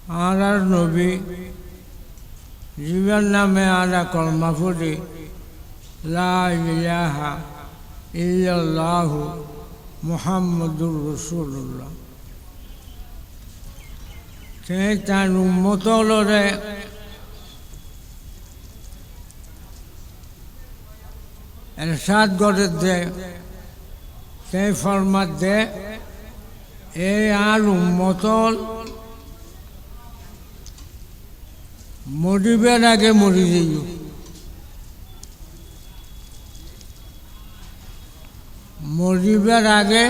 আর নবী জীবন নামে আরা কলমা পড়ি লা ইলাহা ইল্লাল্লাহু মুহাম্মাদুর রাসূলুল্লাহ। সে তার উম্মতরে এরশাদ করে দে, সেই ফরমাত দে এ আর উম্মতল মরিবের আগে মরি যাইও, মরিবার আগে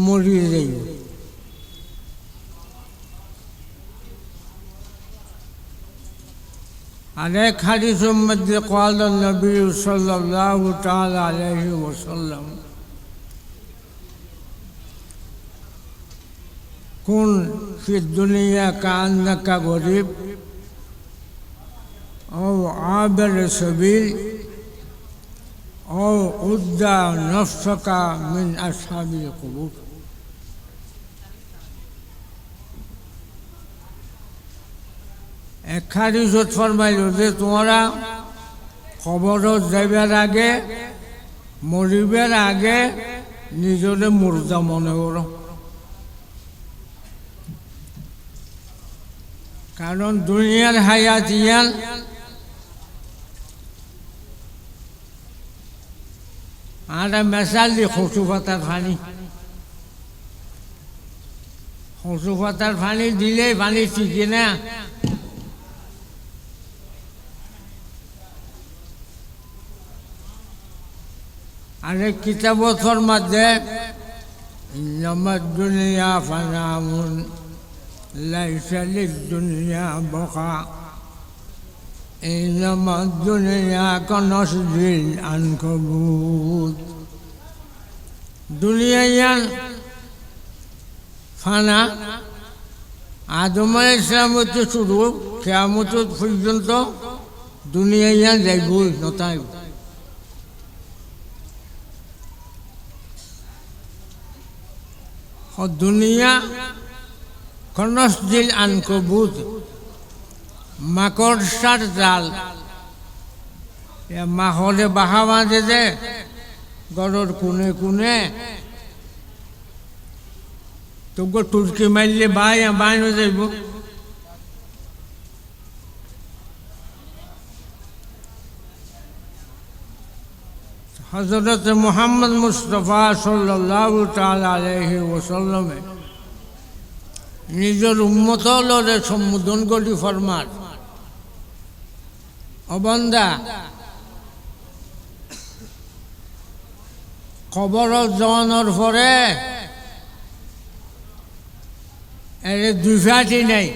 মরি যাইও। আরেক হাদিসের মধ্যে قال النبي صلى الله تعالى عليه وسلم كن في الدنيا كأنك غريب أو عابر سبيل أو عد نفسك من أصحاب القبور। এক হাদিসত ফরমাইল যে তোমরা কবরত যাইবার আগে মরিবার আগে নিজরে মুর্দা মনে করো, কারণ দুনিয়ার হায়াত ইয়ান আর মেশাল দি খসু পাতার পানি, খসু পাতার পানি দিলেই পানি টিকে না। আরেক কিতাবত ফরমাত দে ইন্নামাদ দুনিয়া ফানামুন লাইসা লিদ-দুনিয়া বাকা ইন্নামাদ দুনিয়া কানাসজিল আনকাবুত। দুনিয়া ইয়ান ফানা, আদম আলাইহিস সালাম হতে শুরু কিয়ামত পর্যন্ত দুনিয়া ইয়ান যাইবই নতাই। দুনিয়া কনসজিল আনকবুত, মাকড়সার জাল। মাহলে বাহা বাঁধে দে গড়র কোণে কোণে, তোকে টুরকি মারলে বাইন হয়ে যাইব। হযরত মুহাম্মদ মুস্তাফা সাল্লাল্লাহু তাআলা আলাইহি ওয়াসাল্লামে নিজের উম্মতলরে সম্বোধন করি ফরমান, ও বান্দা কবরত যাওয়ানোর পরে এর দুই ফাটি নাই,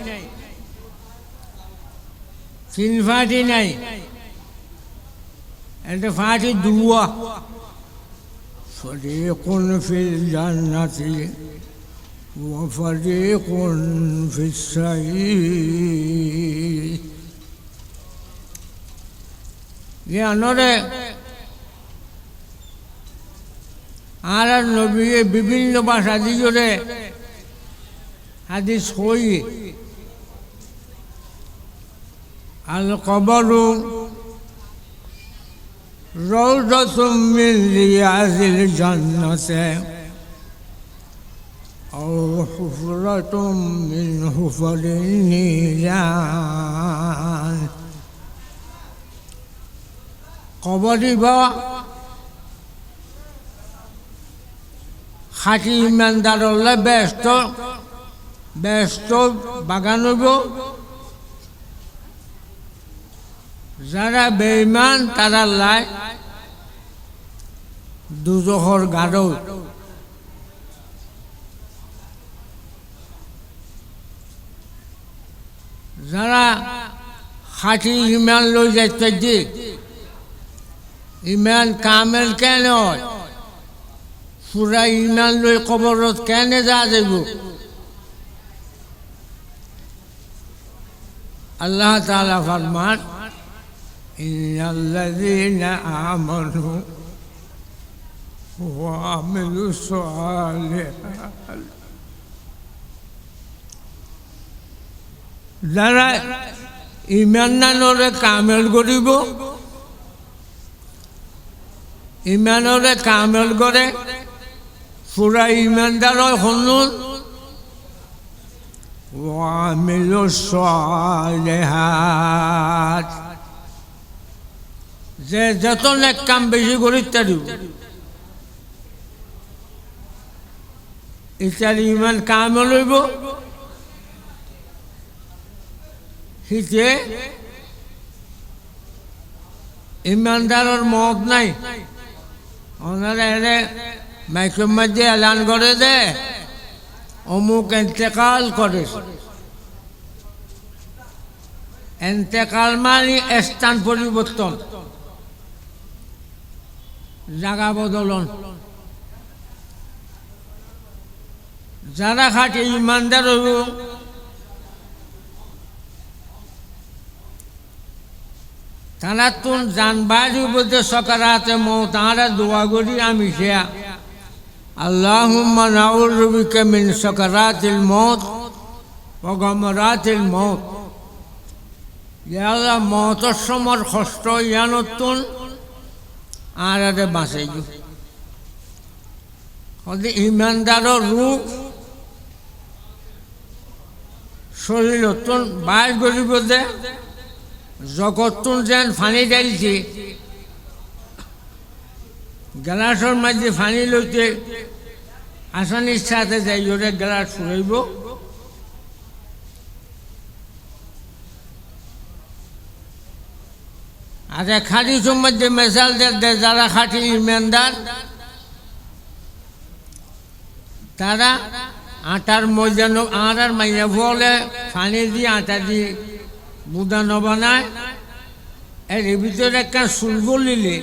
তিন ফাটি নাই, এটা ফাটি দুয়া। ফরিকুন ফিল জান্নাতি ওয়া ফরিকুন ফিস সাঈর। জ্ঞানরে আর নবী বিভিন্ন ভাষা দিয়ে হাদিস কই আল কবরু রওজাতুম মিন রিয়াজিল জান্নাতি আও হুফরাতুম মিন হুফারিন নিরান। কবরই বা খাঁটি ইমানদার হলে ব্যস্ত ব্যস্ত বাগান হইব, যারা বেঈমান তারা লাই দুজখর গাঢ়। যারা খাঁটি ইমান লই যাইতে দি, ইমান কামেল কেন হয়, পুরা ইমান লই কবরত কেনে যা যাইব। আল্লাহ তাআলা ফরমান ইন্নাল্লাযীনা আমানু ওয়া আমিলুস সালিহাত যারা ইমানরে কামেল করিব, ইমানরে কামেল করে পুরা ইমানদার হনুন ওয়ামিলু সালিহাত, যে যত নেক কাম বেশি করি তারিব ইতার ইমান কামেল হইব। হিতে ইমানদারের মত নাই, ওনারা এনে মাইকের মধ্যে এলান করে দে অমুক এন্তেকাল করে। এন্তেকাল মানে স্থান পরিবর্তন, জায়গা বদলন। যারা খাটে ইমানদার হইব তারা তুন জানবাড়ি বলতে সকারাতে মৌ তাঁরা দোয়া করি আমি সেয়া আল্লাহুম্মা নাউযু বিকা মিন সাকারাতিল মউত ওয়া গামারাতিল মউত। ইয়া আল্লাহ, মওতের সময় কষ্ট ইয়ানতুন আর আরে বাঁচাই গো। ওদের ইমানদারের রূপ শরীরতুন বাইর করিব দে জগতুন যেন ফানি ডালছে, গ্লাসের মাঝে ফানি লইতে আসানির সাথে যাই ওরে গ্লাস ফুরাইব। আর খাটির মধ্যে মেশাল দে যারা খাটি ইমানদার তারা আটার ময়দান আর মাইয়া ফলে ফানি দিয়ে আটা দিয়ে বুদানো বানায়। এর ভিতরে একটা চুল গলিলে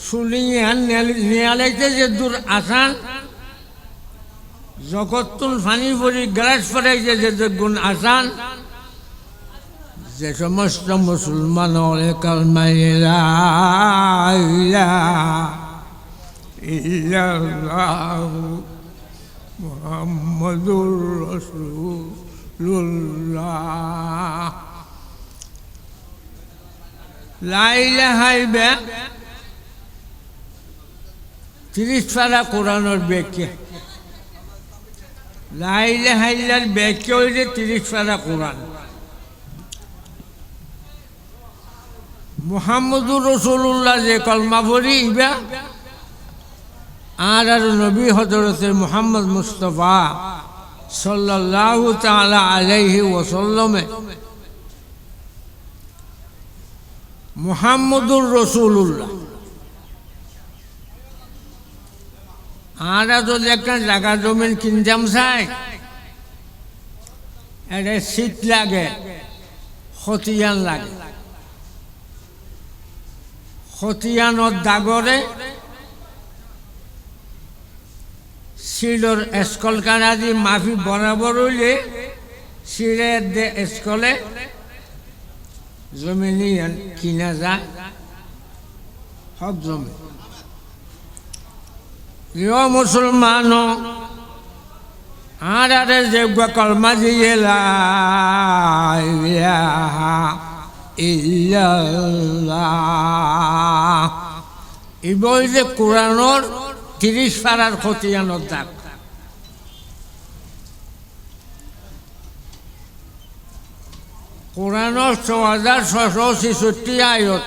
চুলিয়ে নিয়ালাইতে যে দূর আসান, জগতুল ফানি পরি গ্লাস ফরাইতে যে গুণ আসান, যে সমস্ত মুসলমান কালমা লা ইলাহা ইল্লাল্লাহু মুহাম্মাদুর রাসূলুল্লাহ লা ইলাহা ইল্লা 30 পারা কোরআনের ব্যাখ্যা। লা ইলাহা ইল্লার ব্যাখ্যা হইলে 30 পারা কোরআন। মুহাম্মদুর রাসূলুল্লাহ যে কলমা পড়ি ইবা আর নবী হযরতে মুহাম্মদ মুস্তাফা সাল্লাল্লাহু তাআলা আলাইহি ওয়াসাল্লামে মুহাম্মদুর রাসূলুল্লাহ আর যদি একটা জায়গা জমিন কিনতাম চাই, এটা শীত লাগে, খতিয়ান লাগে। খতিয়ানোর দাগরে শিলর স্কল কানা দি মাফি বরাবর হইলে শিলের দে স্কলে জমিনি কিনা যায় হক জমি। ইয় মুসলমান আর আরে যে কলমা দিয়ে লা ইলাহা ইল্লাল্লাহ এই বই যে কোরআনের 30 পারার খতিয়ানোর দাগ। কোরআনের 4666 আয়াত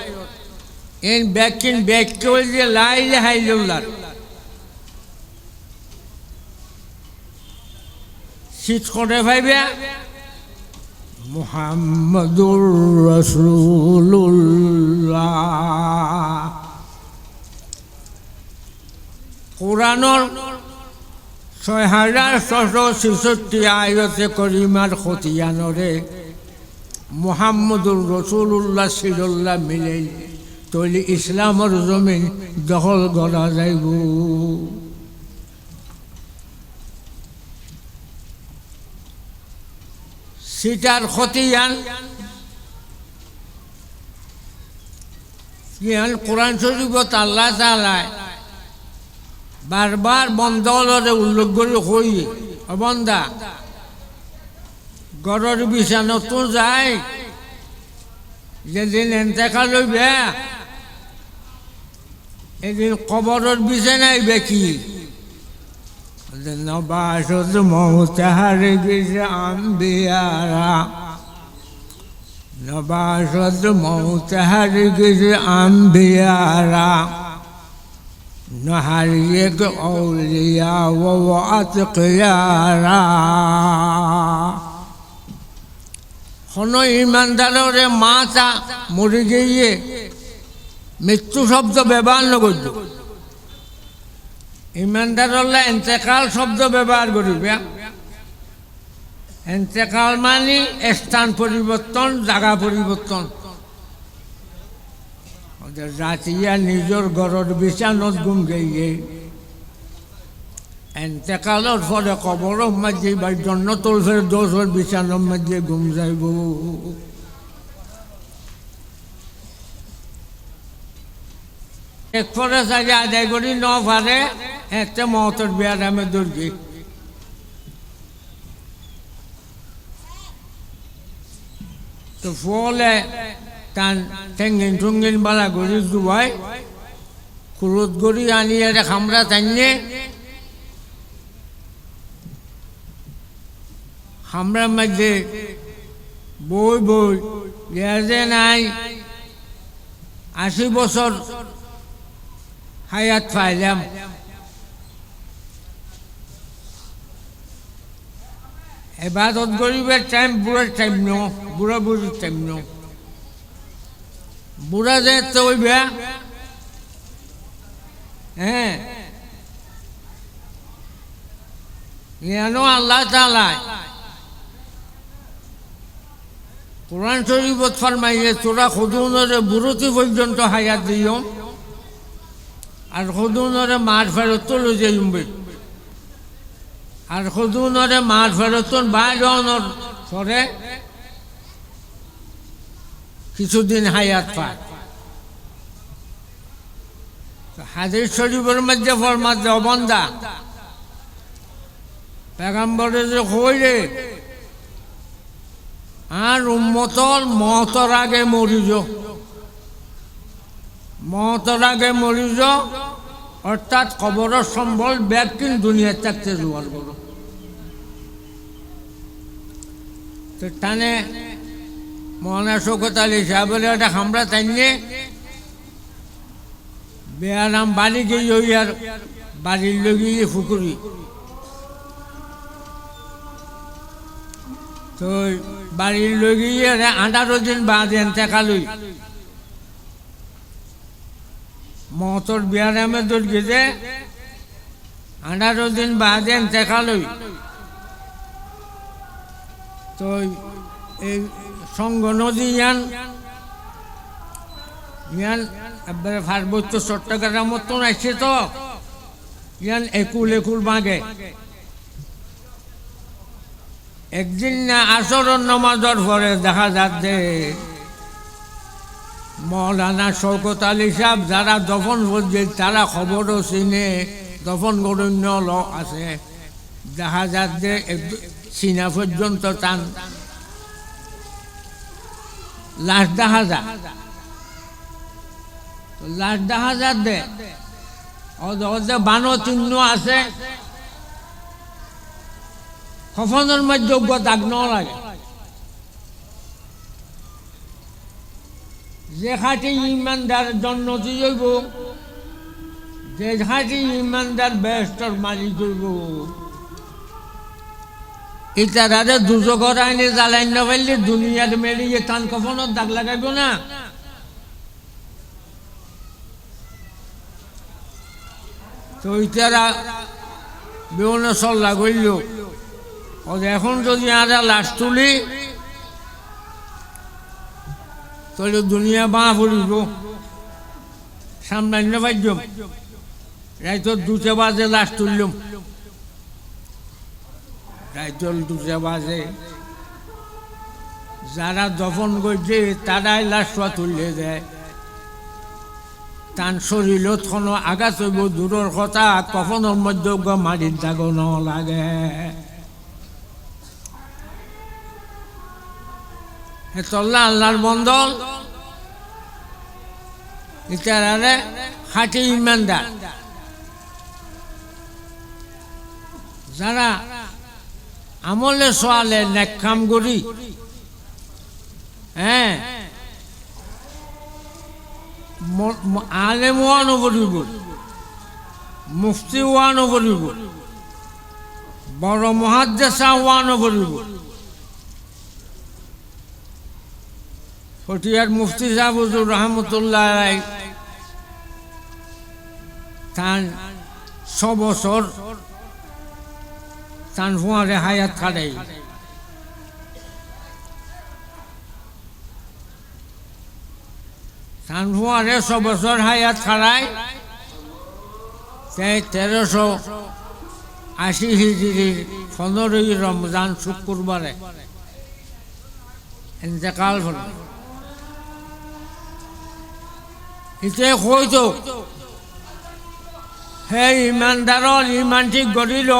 এই ব্যাখ্যা হইছে লা ইলাহা ইল্লাল্লাহ। শীত করে ভাইবে মুহাম্মাদুর রাসূলুল্লাহ। কোরআনের 6666 আয়াতে করিমার খতিয়ানরে মুহাম্মাদুর রাসূলুল্লাহ সিল্লাল্লাহ মিলাই তৈলি ইসলামের জমিন দখল করা যাইব। সিটার খতিয়ান কোরআন শরীফত আল্লাহ তাআলা বারবার বন্দরে উল্লেখ করে কই, বন্দা গড়ের বিছানাতো যায় যেদিন এন্তেকাল হইবে এদিন কবরের বিছানায় বেকি নবাসত মৌতাহার গেছে আম্বিয়ারা নবাসত মৌতাহার গেছে আম্বিয়ারা نحرق أولياء وأتقيارا কোনো ইমানদারের মাতা মরে গিয়ে মৃত্যু শব্দ ব্যবহার নগর ইমানদাররা এন্তেকাল শব্দ ব্যবহার করিবে এন্তেকাল মানে স্থান পরিবর্তন জায়গা পরিবর্তন জাতিয়া নিজের ঘরের বিছানত ঘুম গিয়ে এন্তেকালের পরে কবরের মাঝে বা জন্নতুল ফেরদৌসের বিছানোর মাঝে ঘুম যাইব এক পরে সাজে আদায় করি ন পারে এতে মহতর বিয়ার আমি দুর্গি তো ফলে টান ঠেঙ্গিন ঠুঙ্গিন বালা গড়ি দুবাই কুরুত গড়ি আনিয়ে খামরা টানিয়ে খামরার মধ্যে বই বই যে নাই 80 বছর হায়াত পাইলাম এবাদত গরিবের টাইম বুড়ার টাইম নো বুড়া বুড়ির টাইম নো বুড়া যে তো হইবে হ্যাঁ ইয়ানো আল্লাহ তাআলা কোরআন শরীফত ফরমাইয়ে তোরা খুদুনরে বুড়তি পর্যন্ত হায়াত দিও আর খুদুনরে মার ফেরত লই যাইবে আর খুদুনরে মার ফেরত বাইরনের পরে কিছুদিন হায়াত পায় হাদিস শরীফের মধ্যে ফরমাতে অবন্দা পেগম্বরে যে কইরে আর উম্মতর মওতর আগে মরিজ মওতর আগে মরিজ অর্থাৎ কবরের সম্বল ব্যক্তিন দুনিয়া থাকতে জোয়ার করো তো টানে মহানা শৌকত আলী সাহেবের একটা খামরা টাইনে বেয়ারাম বাড়ি গিয়ে আর বাড়ির লগিয়ে ফুকুরি তো বাড়ির লগিয়ে 18 দিন বাদে এন্তেকালই মহতর বেয়ারামে দৌড় গেছে 18 দিন বাদে এন্তেকালই তো এই সঙ্গ নদী ইয়ান ইয়ান একবারে পার্বত্য চট্টগ্রাম মতন আসছে তো ইয়ান একুল একুল বাঁকে একদিন না আসরের নামাজের পরে দেখা যাচ্ছে মৌলানা শৌকত আলী সাহেব যারা দফন করছে তারা খবরও চিনে দফন গরণ্য লোক আছে দেখা যাচ্ছে চীনা পর্যন্ত টান লাশ দেখা যায় লাশ দেখা যায় দে ওদের বানো চিহ্ন আছে কফনের মধ্যে দাগ ন লাগে যে খাটি ইমানদার জন্নতি হইব যে খাটি ইমানদার বেহেশতের মালিক হইব ইতারে দুজগর আইনে জ্বালাই না পারলে দুনিয়ার মেরিয়ে টান কফনের দাগ লাগাইব না তো ইতারা বিভিন্ন সল্লা করল এখন যদি আমরা লাশ তুলি তাহলে দুনিয়া বাঁ পড়িব সামলাইন পাইজ রাইতর 2টা বাজে লাশ তুললাম রাইতর 2টা বাজে যারা দফন করছে তারাই লাশটা তুলে দেয় তান শরীরত কোনো আঘাত হইব দূরের কথা কখনোর মধ্যে মাটির দাগ ন লাগে হেতল্লা আল্লাহর বন্দল ইতারারে খাঁটি ইমানদার যারা আমলে সোয়ালে নেক কাম করি হ্যাঁ আলেম ওয়ানো করিব মুফতি ওয়ানো করিব বড় মুহাদ্দিস ওয়ানো করিব ফটিয়ার মুফতি সাহেব হুজুর রহমতুল্লাহ আলাইহি তার 6 বছর তার ফুয়ারে হায়াত কাটাই তার ফুয়ারে 6 বছর হায়াত কাটাই 1380 হিজরির 15ই রমজান শুক্রবারে ইন্তেকাল হলো ইতে কইতো হে ইমানদারর ইমান ঠিক করিল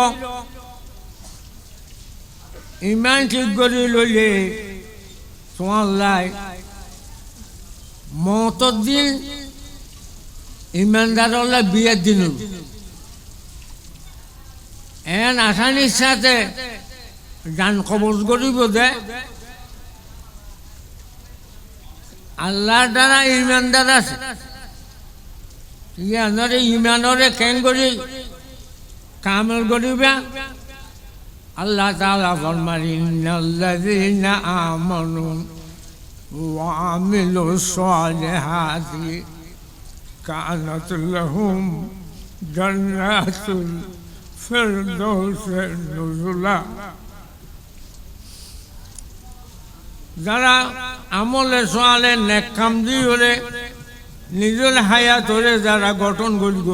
ইমান ঠিক করি লইলে তোমার লাই মতর দিন ইমানদারলে বিয়ের দিন এন আসানির সাথে জান কবজ করিব দে আল্লাহর দ্বারা ইমানদার আছে ইয়ানরে ইমানরে কেন করি কামেল করিবা আল্লাহ তাআলা ফরমান ইন্নাল্লাযীনা আমানু ওয়া আমিলুস সালিহাতি কানাত লাহুম জান্নাতুল ফিরদাউসি নুজুলা যারা আমলে সোয়ালে নেক কাম দিলে নিজের হায়াত হলে যারা গঠন করিব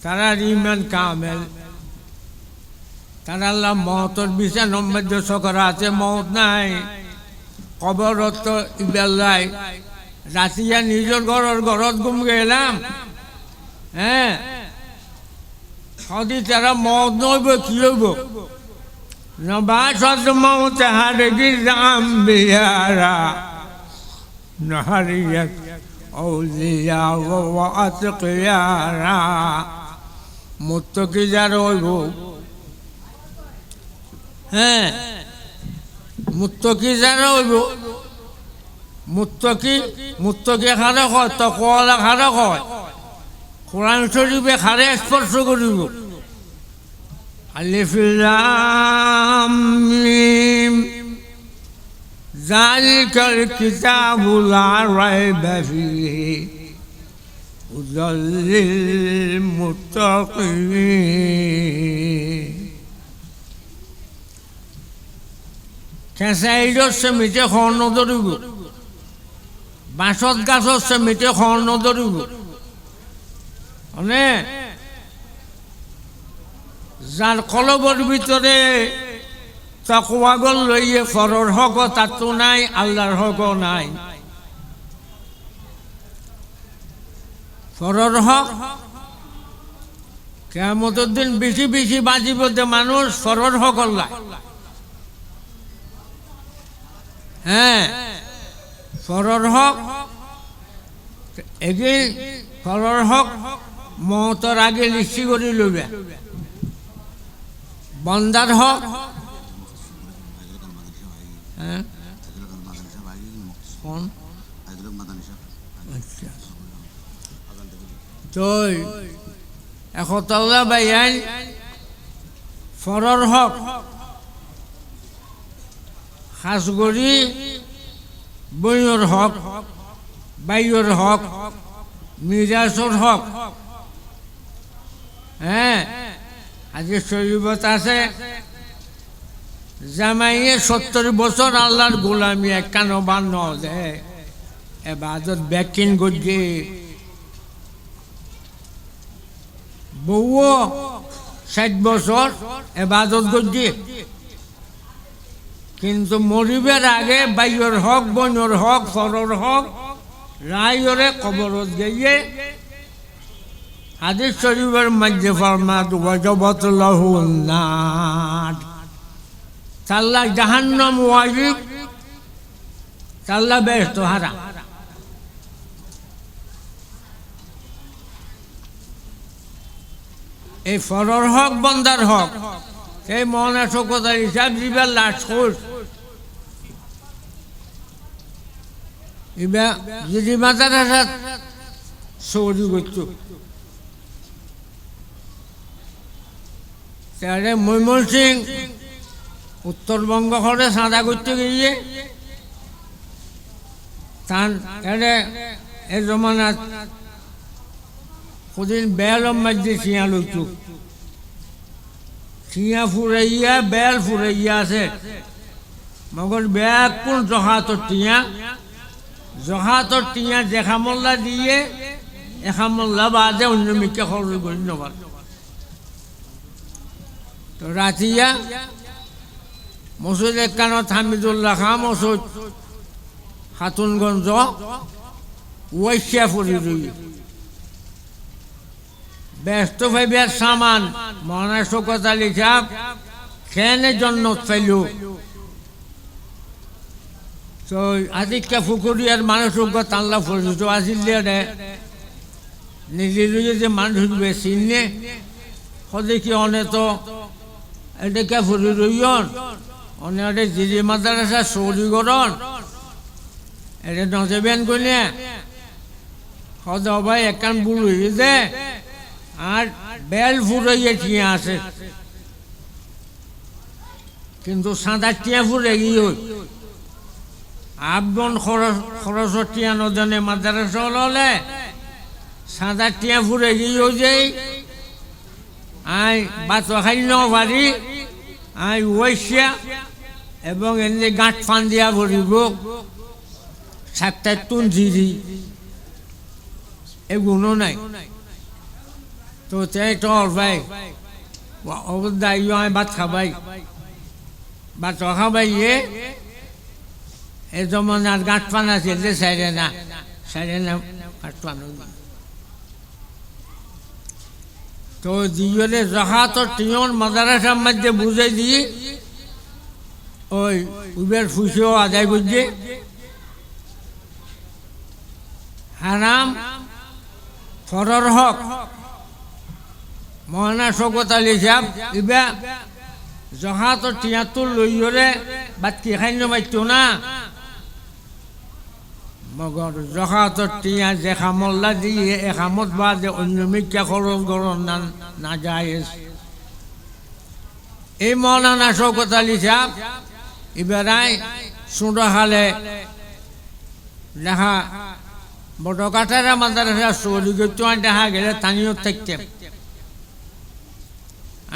তারা ইমান কামেল তারা আল্লাহ মহতর বিষয় নম্বর সকরা আছে মহত নাই কবরত ইবেলাই রাতিয়া নিজের ঘরত ঘুম গেলাম হ্যাঁ সদি তারা মহত নইব কি হইব নবাসত মৌত হারগির আম্বিয়ারা নহরিয়ত আউলিয়া ওয়া আতকিয়ারা মুত্তাকি যারা হইব হ্যাঁ মুত্তাকি যারা হইব মুত্তাকি খারে কয় তাকওয়ালা খারে কয় কোরআন শরীফে খারে স্পর্শ করিব আলিফ লাম মিম যালিকাল কিতাবু লা রাইবা ফীহি হুদাল লিল মুত্তাকিন কেঁচাইডর মিঠে খর নধরিব বাঁশত গাছর মিঠে খর নধরিব মানে যার কলবর ভিতরে তাকওয়াগল লইয়ে ফরর হক তাতো নাই আল্লাহর হক নাই ফরর হক কিয়ামতের দিন বেশি বেশি বাজিব যে মানুষ ফরর হক আল্লাহ হ্যাঁ ফরর হক এগিয়ে ফরর হক মহতর আগে লিখি করে লইবে বন্দার হক হ্যাঁ তো একতলা বাইয়ান ফরর হক খাসগড়ি বইয়র হক বাইয়র হক মিরাজর হক হ্যাঁ আজ শরীবত আছে জামাইয়ে 70 বছর আল্লাহর গোলামি 51 দে এবাদত ব্যাকিন গজে বউ 60 বছর এবাদত গজে কিন্তু মরিবের আগে বাইয়র হক বইয়র হক ফরর হক রায়রে কবরত গিয়ে হাদিস শরীফের মধ্যে ফরমাত ওয়াজাবাত লাহুন নার আল্লাহ জাহান্নাম ওয়াজিব তাল্লা বেহেশত হারা। এই ফরর হক বন্দার হক সেই মহানা শোকতার হিসাব দিবার লাশ কোষ এবার যদি মাতার হাসাত সৌরি করত তাহলে মৈমন সিং উত্তরবঙ্গ করে সাদা করতে গিয়ে তার এই জমানাত কোদিন বেলম মাঝে চিয়া লইতো চিয়া ফুরাইয়া বেল ফুরাইয়া আছে মগর ব্যাগ কোন জহাতর টিয়া জেখামল্লা দিয়ে এখামল্লা বাদে অন্য মিকে খরচ করি নবার তো রাতিয়া মসুদ একানত হামিদুল্লাহ খাঁ মসুদ খাতুনগঞ্জ ওয়াইশা ফুরি রই ব্যস্ত ভাইবার সামান মহানা শওকত আলী সাহেব খেনে জন্নত পাইল তো আদিকা ফুকুরিয়ার মানুষ তাল্লা ফরিত আসিল নিজে নিজে যে মানুষ চিনে সদেকি অনে তো এটাকে ফুরি রইন অনে জিজি মাদ্রাসা চৌরি গরণ এটা নজেবেন কইলে সদ ভাই একান বুড়ো দে আর বেল ফুরাইয়া টিয়া আছে কিন্তু সাদা টিয়া ফুরে গিয়ে আবগন খরচ টিয়া নজনে মাদ্রাসা হলে সাদা টিয়া ফুরে গিয়ে যে আই বাত খাই ন পারি আই ওয়াইশা এবং এনে গাঁট ফান দিয়া ভরিব সাতটা তুন জিরি এগুলো নাই তো চাই টর ভাই অবদাই আমি ভাত খাবাই ভাত খাবাই এ যেমন আর গাঁট পান আছে যে সাইডে না গাঁট পান তো দিয়ে জহাতর টিয়ন মাদ্রাসার মধ্যে বুঝাই দিয়ে ওই উবের ফুসেও আদায় করছে হারাম ফরর হক মহানা শওকত আলী সাহেব ইবা জহাতর টিয়াতুর লইরে বাদ কি খাইন মাইত না মগর জহাতর টিয়া যে খামল্লা দিয়ে এ খামত বাদে অন্য মিথ্যা খরচ গরম না যায় এই মৌলানা শওকত আলী সাহেব এবারাই সুন্দর হালে দেখা বড় কাঠারা মাদ্রাসা চৌরি করতে দেখা গেলে তানিও থাকতে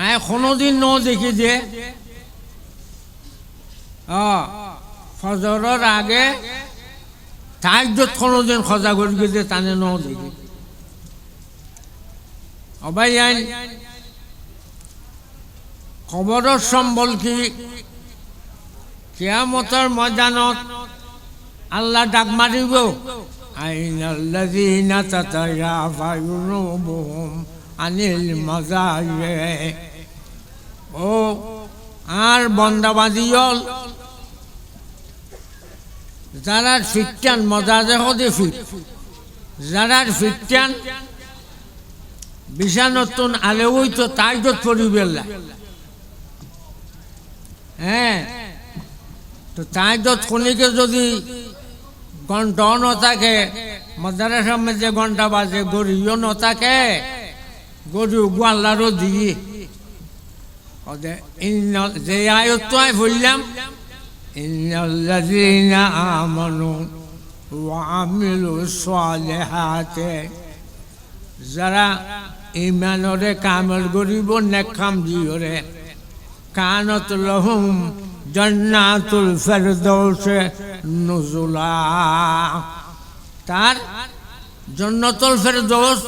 আয় কোনোদিন ন দেখি যে ফজরের আগে তাহাজ্জুদ কোনোদিন খজা করি যে তানে ন দেখি অবাই আইন খবরের সম্বল কি কিয়ামতের ময়দানত আল্লাহ ডাক মারিব আইনাল্লাযীনা তাতায়াফা যুনুবুহুম আনিল মাযায়ে ও আর বন্দাবাদিয়ল যারা ফিটান মজাজে হতে ফিট যারা ফিটান বিশানতুন আলেওই তো তাইজত পরিবেলা হ্যাঁ তো তাইজত কোনিকে যদি ঘন্টা ন থাকে মাদ্রাসার মধ্যে ঘন্টা বাজে গরিও ন থাকে গরু গোয়াল্লারও দিয়ে যে আয়ত্ত আমি বললাম ইন্নাল্লাযীনা আমানু ওয়া আমিলুস সালিহাতি যারা ঈমানরে কামেল করিব নেক কাম দিয়রে কানাত লাহুম জান্নাতুল ফিরদাউস নুজুলা তার জান্নাতুল ফিরদাউস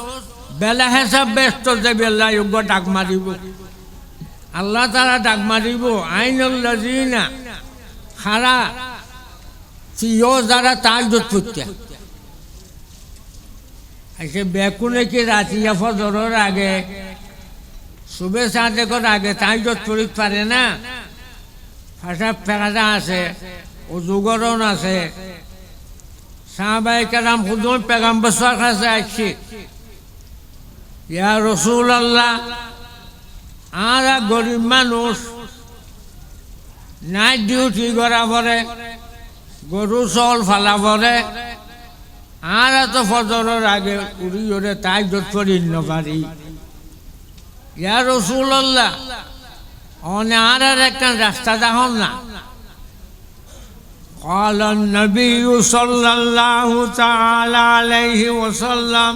বেলা হিসাব ব্যস্ত দেবে আল্লাহ যোগ্য ডাক মারিব আল্লাহ তারা ডাক মারিব আইনাল্লাযীনা খারা সিও যারা তাহাজ্জুদ পড়তে এসে বেকুনে কি রাতিয়া ফজরের আগে সুবে সাদেকর আগে তাহাজ্জুদ পড়তে পারে না ফাঁসা ফেরাজা আছে অজুগরণ আছে সাহাবায়ে কেরাম খুদুম পেগম্বর কাছে আসছে, ইয়া রাসূলুল্লাহ, আর গরিব মানুষ নাইট ডিউটি করা পরে, গরু চল ফালা পরে, আর এত ফজরের আগে উড়ি ওরে তাহাজ্জুদ করি নপারি। ইয়া রাসূলুল্লাহ, অনে আর একটা রাস্তা দেখান না। قال النبي صلى الله تعالى عليه وسلم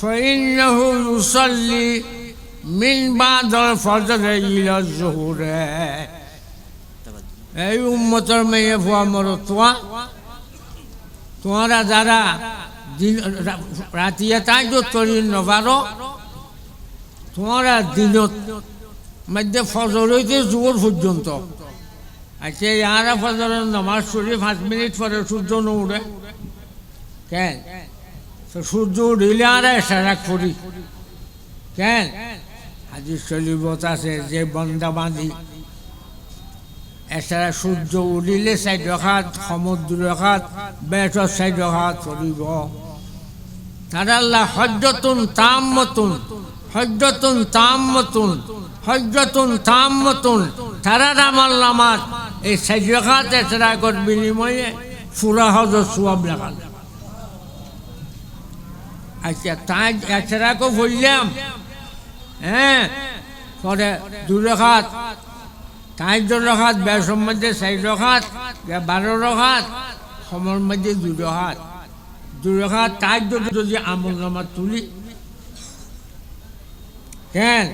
فإنه يصلي من بعد الفجر إلى الظهر। এই উম্মতের মেয়ে ফুয়া মরতুয়া, তোমরা যারা রাতিয়া তাহাজ্জুদ করি নপারো, তোমরা দিনত মধ্যে ফজর হইতে জোহর পর্যন্ত, আচ্ছা ইয়ারা ফজরের নামাজ পড়ি 5 মিনিট পরে সূর্য উঠে কেন? তো সূর্য উঠিলে আর এশারাক পড়ি কেন? হাদিস শরীফত আছে যে বন্দা বাঁধি এছাড়া সূর্য উঠিলে 4 রাকাত, সমুদ্র রাকাত, বেটর 4 রাকাত পড়িব। তারা আল্লাহ হজ্জতুন তাম্মাতুন, হজ্জতুন তাম্মাতুন, হজ্জতুন তাম্মাতুন, তারা আমল নামাজ এই 4 রাকাত এশরাকর বিনিময়ে পুরা হজের সওয়াব লাগান। আচ্ছা তাই এশরাকও বললাম, হ্যাঁ, পরে 2 রাকাত, তাহাজ্জুদ রাকাত, বেশর মধ্যে 4 রাকাত, 12 রাকাত, সমর মধ্যে 2 রাকাত। 2 রাকাত তাহাজ্জুদ যদি আমল নামাজ তুলি কেন?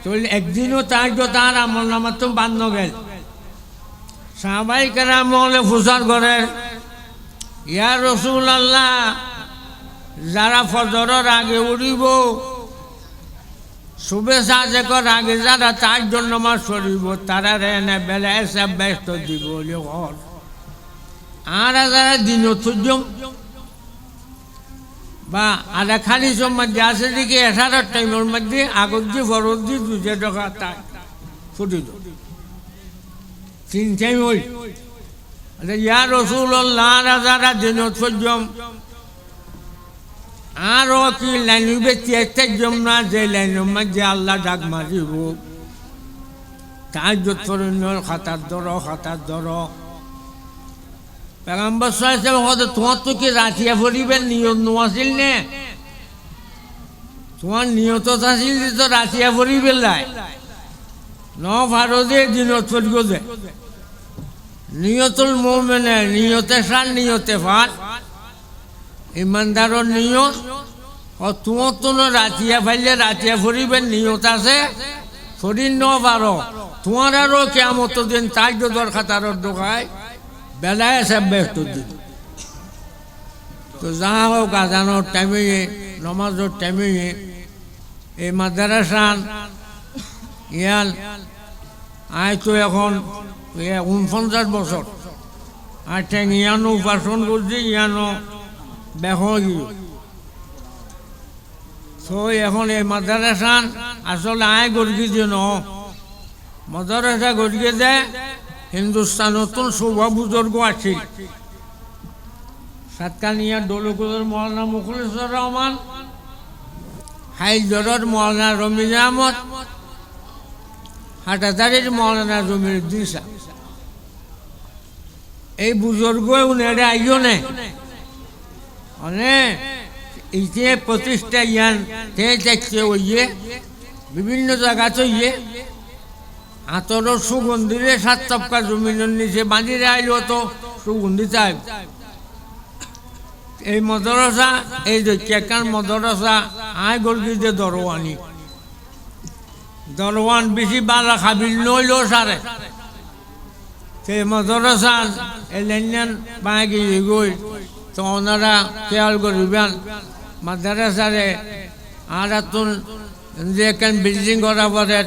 তাহলে একদিনও তাহাজ্জুদ তার আমল নামাজ তো বান্ন গেল। সাহাবায়ে কেরাম মহলে ফুসার করে, ইয়া রাসূলুল্লাহ, যারা ফজরের আগে উঠিব, শুভে সাজেকর আগে যারা তাহাজ্জুদ নামাজ পড়িব, তারা এনে বেলা এসে ব্যস্ত দিব ঘর। আর যারা দিন সূর্য বা আধা খালি মধ্যে আছে দিকে 18 টাইমের মধ্যে আগত দিয়ে ফরজ দিয়ে 2 টাকা তাই ফুটিল 3 টাইম হই। ইয়া রাসূলুল্লাহ, যারা দিন সূর্য আরও কি লাইন বেঁচে না, যে লাইনের মধ্যে আল্লাহ ডাক মারিব, তাহাজ্জুদ পড়িনোর খাতার ধর। পেগম্বর সাল্লাল্লাহু আলাইহি ওয়াসাল্লাম, তোমার তো কি রাতিয়া পড়িবেন নিয়ত নোয়াছিল নে? তোমার নিয়ত আছিল তো রাতিয়া পড়িবে লাই ন ফারজে দিনত পড়িব যে। নিয়তুল মুমিনে নিয়তে শান নিয়তে ফাল, ইমানদারের নিয়ত। তোমার তো রাতিয়া ফাইলে রাতিয়া পড়িবেন নিয়ত আছে, পড়ি ন পারো, তোমার আরও কিয়ামত দিন তাহাজ্জুদের খাতার ঢোকায় বেলায় এসে ব্যস্ত দিন। তো যাহা হোক, আজানোর টাইমে নমাজের টাইমে এই মাদ্রাসান ইয়াল আয় তো এখন 49 বছর, আর ঠেং ইয়ানো উপাসন করছি, ইয়ানো বেহ গিয়ে। তো এখন এই মাদ্রাসান আসলে আয় গড়িয়ে দিয়ে ন মাদ্রাসা গড়িয়ে দেয়। হিন্দুস্তানতুন শোভা বুজুর্গ আছিল, সাতকানিয়া দৌলকুলের মৌলানা মুখলিসুর রহমান, হাইজরের মৌলানা রমিজ আহমদ, হাটাজারির মৌলানা জমিরুদ্দিন শাহ। এই বুজুর্গ উনারে আইও নে অনেক ইতে প্রতিষ্ঠা ইয়ান দেখছে ওইয়ে বিভিন্ন জায়গাতে ইয়ে আতর সুগন্ধিরে 7 তপকা জমিনের নিচে বাঁধিরে আইলো তো সুগন্ধি চাই। এই মদরসা এই যে কেকার মদরসা আয় গর্গি যে দরওয়ান বেশি বালা খাবিল নইল সারে সেই মদরসা এলেন বাঁকি গই। তো ওনারা খেয়াল করবেন মাদ্রাসারে আর তুন যে একখান বিল্ডিং করা পরে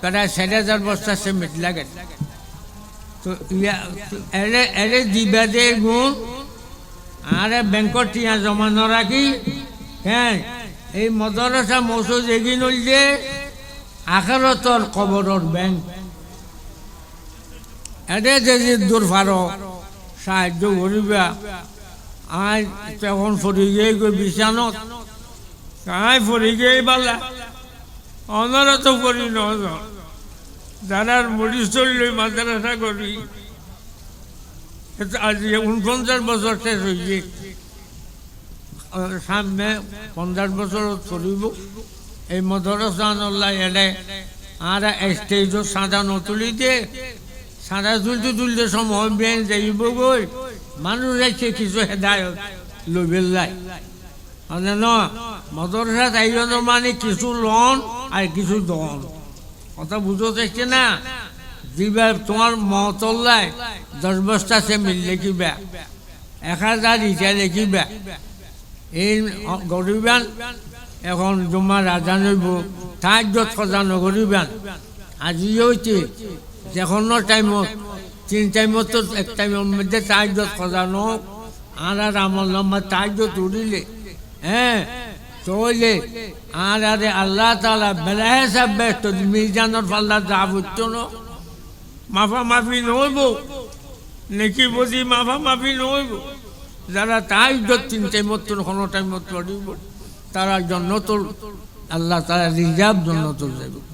প্রায় 6000 বস্তা সিমেন্ট লাগে। তো এরে দিবা দে গুণ আর ব্যাংকর টিয়া জমা ন রাখি। হ্যাঁ, এই মদরসা মসুদ এগিয়ে নল যে আখেরতর কবরর ব্যাংক। এরে যে দূর ফারো সাহায্য করিবা আই তখন ফরি গিয়ে গই বিছানত কাই ফরি গিয়ে বালা অনারা তো করি ন যারার মুড়ি চললই মাদ্রাসা করি আজ 49 বছর শেষ হয়েছে সামনে 50 বছর চলিব এই মদরসানুল্লাহ এলে আর স্টেজও সাদা নতুলি দিয়ে সাদা তুলতে সময় বেন যাইব গই মানুষ যাচ্ছে কিছু হেদায়ত লইবেলাই মানে ন মদরসা তাইজন মানে কিছু লন আর কিছু দন কথা বুঝতে চাইছে না দিবা তোমার মতল্লায় 10 বস্তা সে মিল লিখিবা 1000 ইটা লিখিবা এই গরিবান এখন জমার আজান হইব তাহাজ্জুদ কজা নগরিবান আজি হইতে যেকোনো টাইমত 3 টাইমত তো এক টাইমের মধ্যে তাহাজ্জুদ কজা নোক আর আমল নামা তাহাজ্জুদ উড়িলে হ্যাঁ চলে আর আরে আল্লাহ তাআলা বেলাহে সাব্বে তো মিজানের পাল্লা যাবত ন মাফা মাফি নইব নেকি বুঝি মাফা মাফি নইব যারা তাহাজ্জুদ 3 টাইমত কোনো টাইমত পড়িব তারা জান্নাতুল আল্লাহ তাআলা রিজার্ভ জান্নাতুল যাবে